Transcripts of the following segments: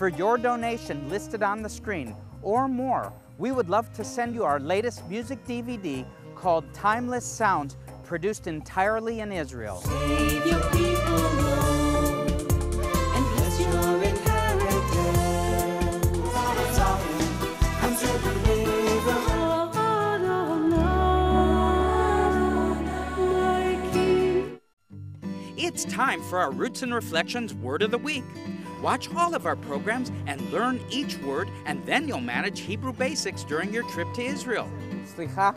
For your donation listed on the screen or more, we would love to send you our latest music DVD called Timeless Sounds, produced entirely in Israel. Save your people, Lord, and bless your inheritance. It's often come to deliver. It's time for our Roots and Reflections Word of the Week. Watch all of our programs and learn each word, and then you'll manage Hebrew basics during your trip to Israel. Slicha.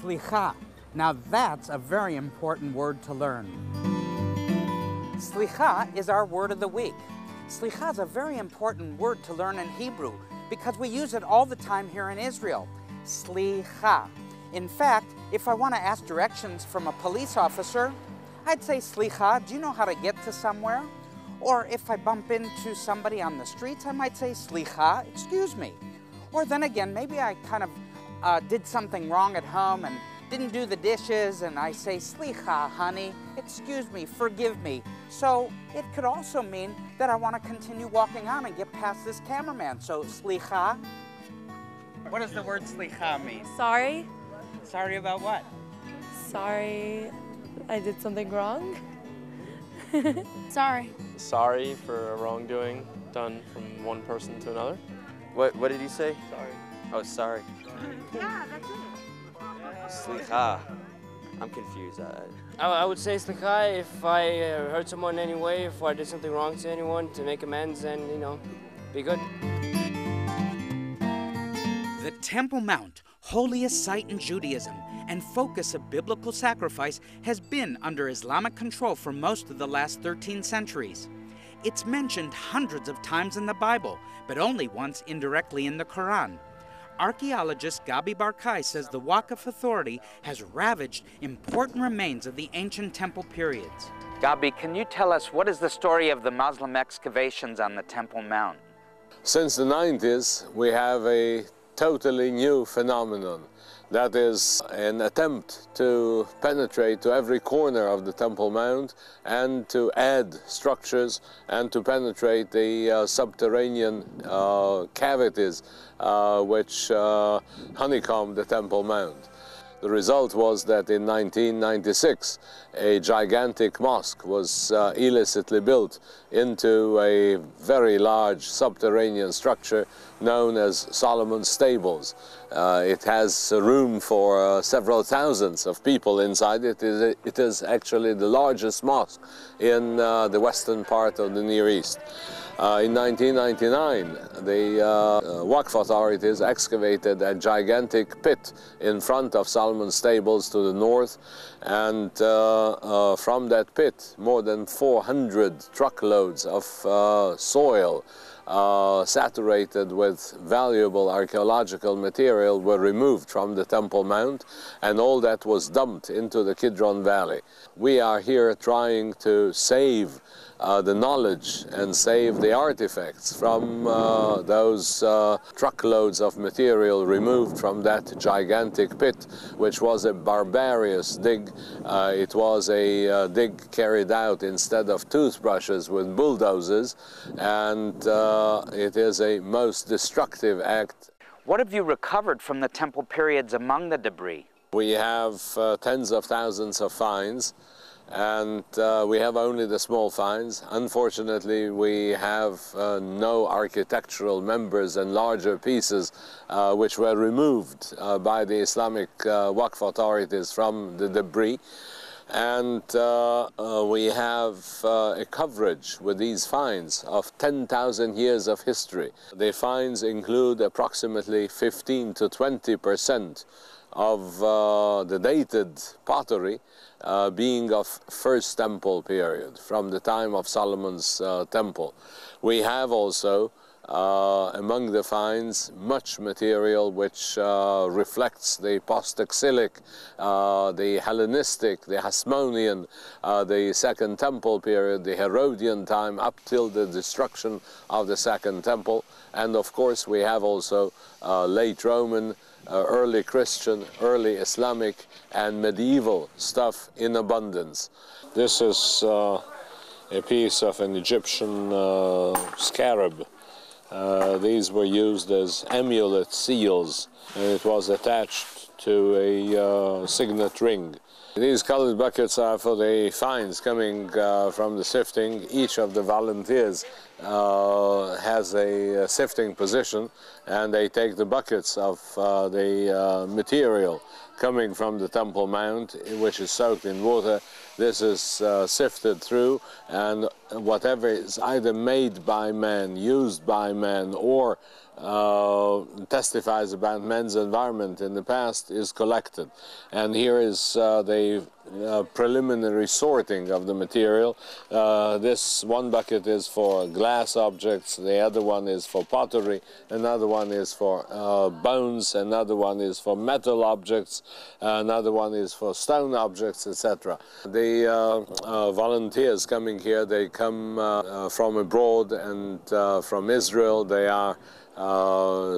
Slicha. Now that's a very important word to learn. Slicha is our word of the week. Slicha is a very important word to learn in Hebrew because we use it all the time here in Israel. Slicha. In fact, if I want to ask directions from a police officer, I'd say, Slicha, do you know how to get to somewhere? Or if I bump into somebody on the streets, I might say, Slicha, excuse me. Or then again, maybe I kind of did something wrong at home and didn't do the dishes, and I say, Slicha, honey, excuse me, forgive me. So it could also mean that I want to continue walking on and get past this cameraman. So Slicha. What does the word Slicha mean? Sorry. Sorry about what? Sorry, I did something wrong. Sorry. Sorry for a wrongdoing done from one person to another. What did you say? Sorry. Oh, sorry. Yeah, that's it. Slicha. I'm confused. I would say slicha if I hurt someone in any way, if I did something wrong to anyone, to make amends and, you know, be good. The Temple Mount, holiest site in Judaism and focus of biblical sacrifice, has been under Islamic control for most of the last 13 centuries. It's mentioned hundreds of times in the Bible, but only once indirectly in the Quran. Archaeologist Gabi Barkai says the Waqf Authority has ravaged important remains of the ancient temple periods. Gabi, can you tell us what is the story of the Muslim excavations on the Temple Mount? Since the 90s, we have a totally new phenomenon. That is an attempt to penetrate to every corner of the Temple Mount and to add structures and to penetrate the subterranean cavities which honeycomb the Temple Mount. The result was that in 1996, a gigantic mosque was illicitly built into a very large subterranean structure known as Solomon's Stables. It has room for several thousands of people inside. It is actually the largest mosque in the western part of the Near East. In 1999, the Waqf authorities excavated a gigantic pit in front of Solomon's Stables to the north, and from that pit, more than 400 truckloads of soil saturated with valuable archaeological material were removed from the Temple Mount, and all that was dumped into the Kidron Valley. We are here trying to save the knowledge and save the artifacts from those truckloads of material removed from that gigantic pit, which was a barbarous dig. It was a dig carried out instead of toothbrushes with bulldozers, and it is a most destructive act. What have you recovered from the temple periods among the debris? We have tens of thousands of finds, and we have only the small finds. Unfortunately, we have no architectural members and larger pieces which were removed by the Islamic Waqf authorities from the debris. And we have a coverage with these finds of 10,000 years of history. The finds include approximately 15 to 20% of the dated pottery being of First Temple period, from the time of Solomon's temple. We have also among the finds, much material which reflects the post-exilic, the Hellenistic, the Hasmonean, the Second Temple period, the Herodian time up till the destruction of the Second Temple. And of course we have also late Roman, early Christian, early Islamic and medieval stuff in abundance. This is a piece of an Egyptian scarab. These were used as amulet seals, and it was attached to a signet ring. These colored buckets are for the finds coming from the sifting. Each of the volunteers has a sifting position, and they take the buckets of the material coming from the Temple Mount, which is soaked in water. This is sifted through, and whatever is either made by man, used by man, or testifies about man's environment in the past is collected. And here is the preliminary sorting of the material. This one bucket is for glass objects, the other one is for pottery, another one is for bones, another one is for metal objects, another one is for stone objects, etc. The volunteers coming here, they come from abroad and from Israel. They are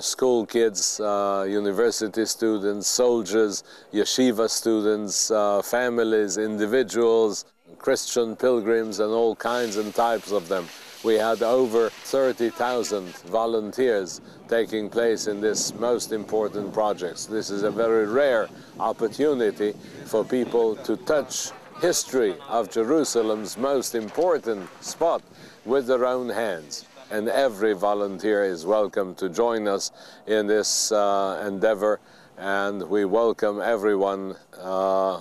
school kids, university students, soldiers, yeshiva students, families, individuals, Christian pilgrims, and all kinds and types of them. We had over 30,000 volunteers taking place in this most important projects. This is a very rare opportunity for people to touch history of Jerusalem's most important spot with their own hands. And every volunteer is welcome to join us in this endeavor, and we welcome everyone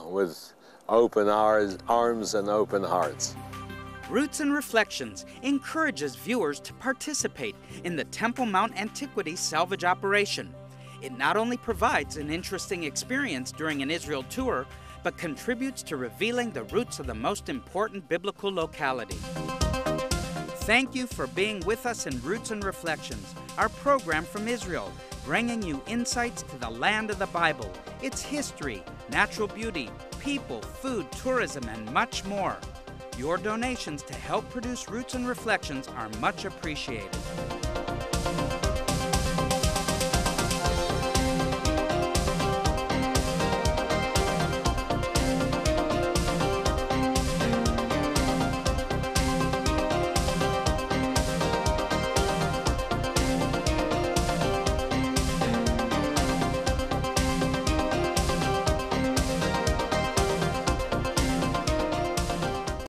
with open arms and open hearts. Roots and Reflections encourages viewers to participate in the Temple Mount Antiquity salvage operation. It not only provides an interesting experience during an Israel tour, but contributes to revealing the roots of the most important biblical locality. Thank you for being with us in Roots and Reflections, our program from Israel, bringing you insights to the land of the Bible, its history, natural beauty, people, food, tourism, and much more. Your donations to help produce Roots and Reflections are much appreciated.